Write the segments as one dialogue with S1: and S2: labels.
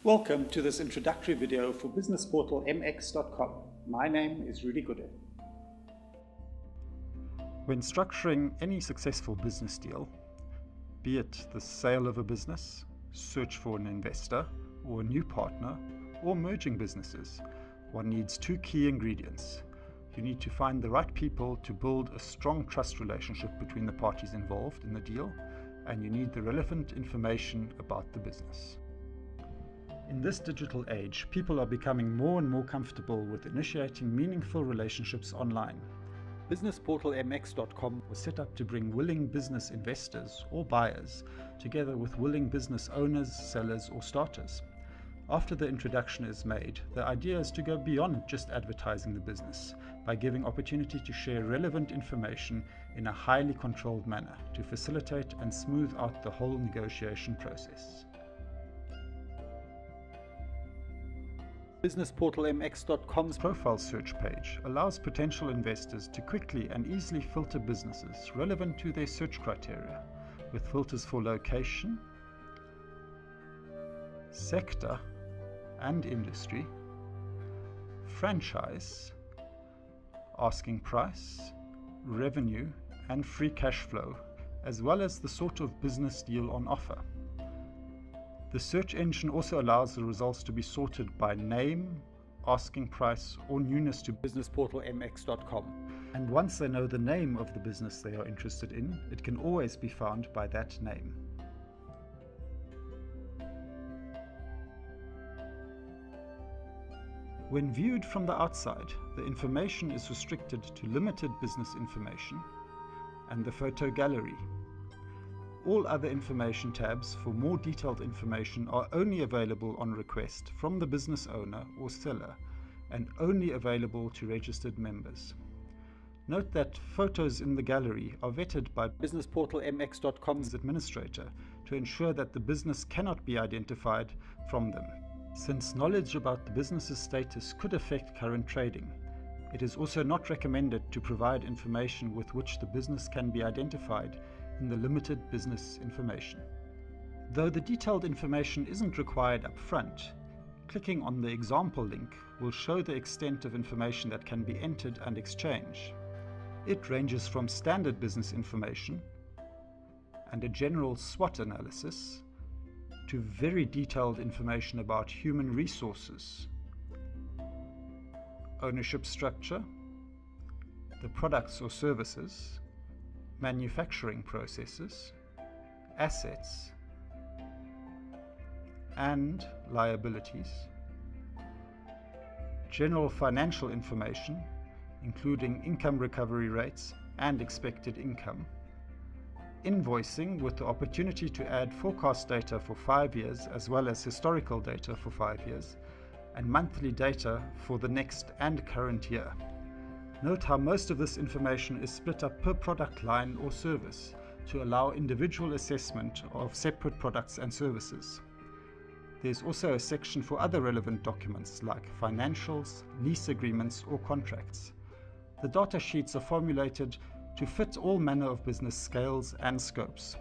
S1: Welcome to this introductory video for BusinessPortal-MX.com. My name is Rudy Goodell.
S2: When structuring any successful business deal, be it the sale of a business, search for an investor or a new partner, or merging businesses, one needs two key ingredients. You need to find the right people to build a strong trust relationship between the parties involved in the deal, and you need the relevant information about the business. In this digital age, people are becoming more and more comfortable with initiating meaningful relationships online. BusinessPortal-MX.com was set up to bring willing business investors or buyers together with willing business owners, sellers, or starters. After the introduction is made, the idea is to go beyond just advertising the business by giving opportunity to share relevant information in a highly controlled manner to facilitate and smooth out the whole negotiation process.
S1: BusinessPortal-MX.com's
S2: profile search page allows potential investors to quickly and easily filter businesses relevant to their search criteria, with filters for location, sector and industry, franchise, asking price, revenue and free cash flow, as well as the sort of business deal on offer. The search engine also allows the results to be sorted by name, asking price, or newness to
S1: BusinessPortal-MX.com.
S2: And once they know the name of the business they are interested in, it can always be found by that name. When viewed from the outside, the information is restricted to limited business information and the photo gallery. All other information tabs for more detailed information are only available on request from the business owner or seller and only available to registered members. Note that photos in the gallery are vetted by
S1: BusinessPortal-MX.com's
S2: administrator to ensure that the business cannot be identified from them. Since knowledge about the business's status could affect current trading, it is also not recommended to provide information with which the business can be identified in the limited business information. Though the detailed information isn't required up front, clicking on the example link will show the extent of information that can be entered and exchanged. It ranges from standard business information and a general SWOT analysis to very detailed information about human resources, ownership structure, the products or services, manufacturing processes, assets, and liabilities, general financial information, including income recovery rates and expected income, invoicing with the opportunity to add forecast data for 5 years as well as historical data for 5 years, and monthly data for the next and current year. Note how most of this information is split up per product line or service to allow individual assessment of separate products and services. There's also a section for other relevant documents like financials, lease agreements, or contracts. The data sheets are formulated to fit all manner of business scales and scopes.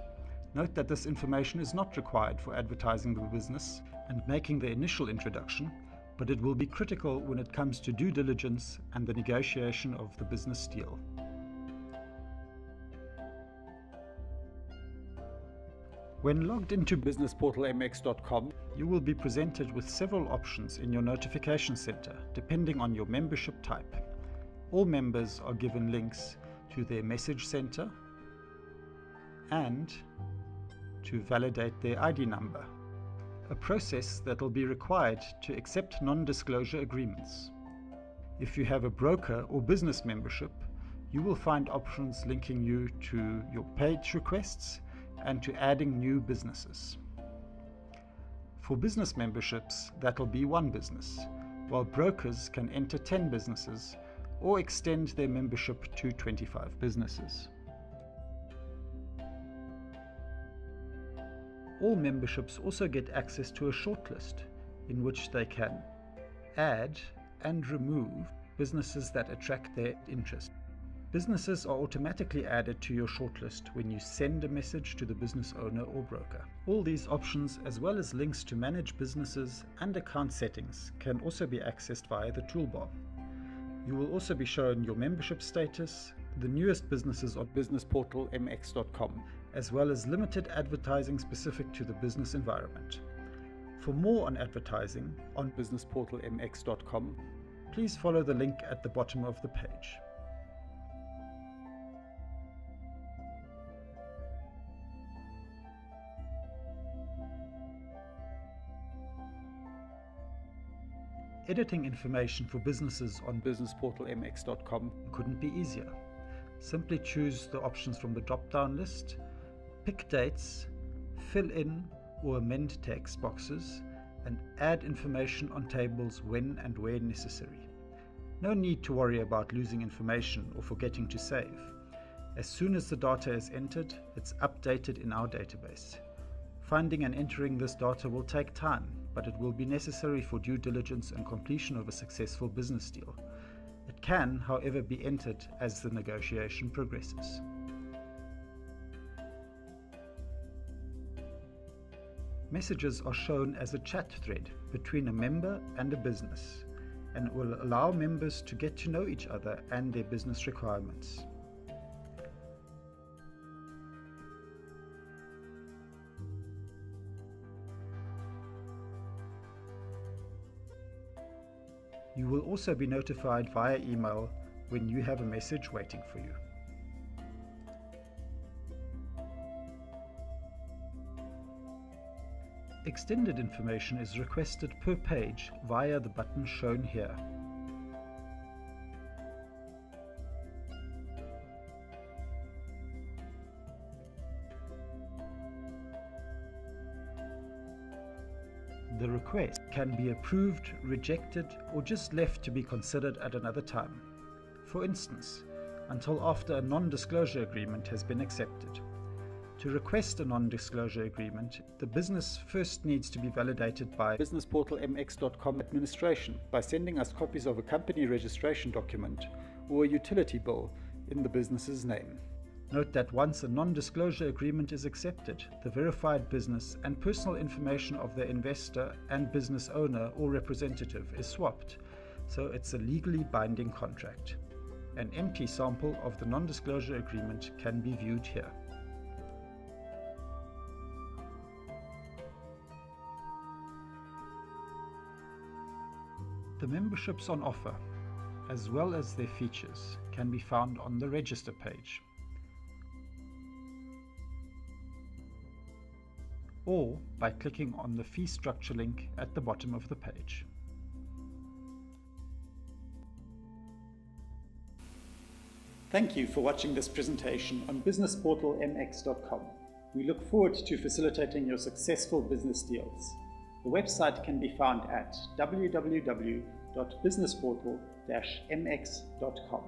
S2: Note that this information is not required for advertising the business and making the initial introduction, but it will be critical when it comes to due diligence and the negotiation of the business deal. When logged into
S1: BusinessPortal-MX.com,
S2: you will be presented with several options in your notification center depending on your membership type. All members are given links to their message center and to validate their ID number, a process that will be required to accept non-disclosure agreements. If you have a broker or business membership, you will find options linking you to your page requests and to adding new businesses. For business memberships, that will be one business, while brokers can enter 10 businesses or extend their membership to 25 businesses. All memberships also get access to a shortlist in which they can add and remove businesses that attract their interest. Businesses are automatically added to your shortlist when you send a message to the business owner or broker. All these options, as well as links to manage businesses and account settings, can also be accessed via the toolbar. You will also be shown your membership status, the newest businesses on BusinessPortal-MX.com, as well as limited advertising specific to the business environment. For more on advertising on BusinessPortal-MX.com, please follow the link at the bottom of the page. Editing information for businesses on BusinessPortal-MX.com couldn't be easier. Simply choose the options from the drop-down list, pick dates, fill in or amend text boxes, and add information on tables when and where necessary. No need to worry about losing information or forgetting to save. As soon as the data is entered, it's updated in our database. Finding and entering this data will take time, but it will be necessary for due diligence and completion of a successful business deal. It can, however, be entered as the negotiation progresses. Messages are shown as a chat thread between a member and a business, and will allow members to get to know each other and their business requirements. You will also be notified via email when you have a message waiting for you. Extended information is requested per page via the button shown here. The request can be approved, rejected, or just left to be considered at another time. For instance, until after a non-disclosure agreement has been accepted. To request a non-disclosure agreement, the business first needs to be validated by BusinessPortal-MX.com administration by sending us copies of a company registration document or a utility bill in the business's name. Note that once a non-disclosure agreement is accepted, the verified business and personal information of the investor and business owner or representative is swapped, so it's a legally binding contract. An empty sample of the non-disclosure agreement can be viewed here. The memberships on offer, as well as their features, can be found on the register page, or by clicking on the fee structure link at the bottom of the page.
S1: Thank you for watching this presentation on BusinessPortal-MX.com. We look forward to facilitating your successful business deals. The website can be found at www.businessportal-mx.com.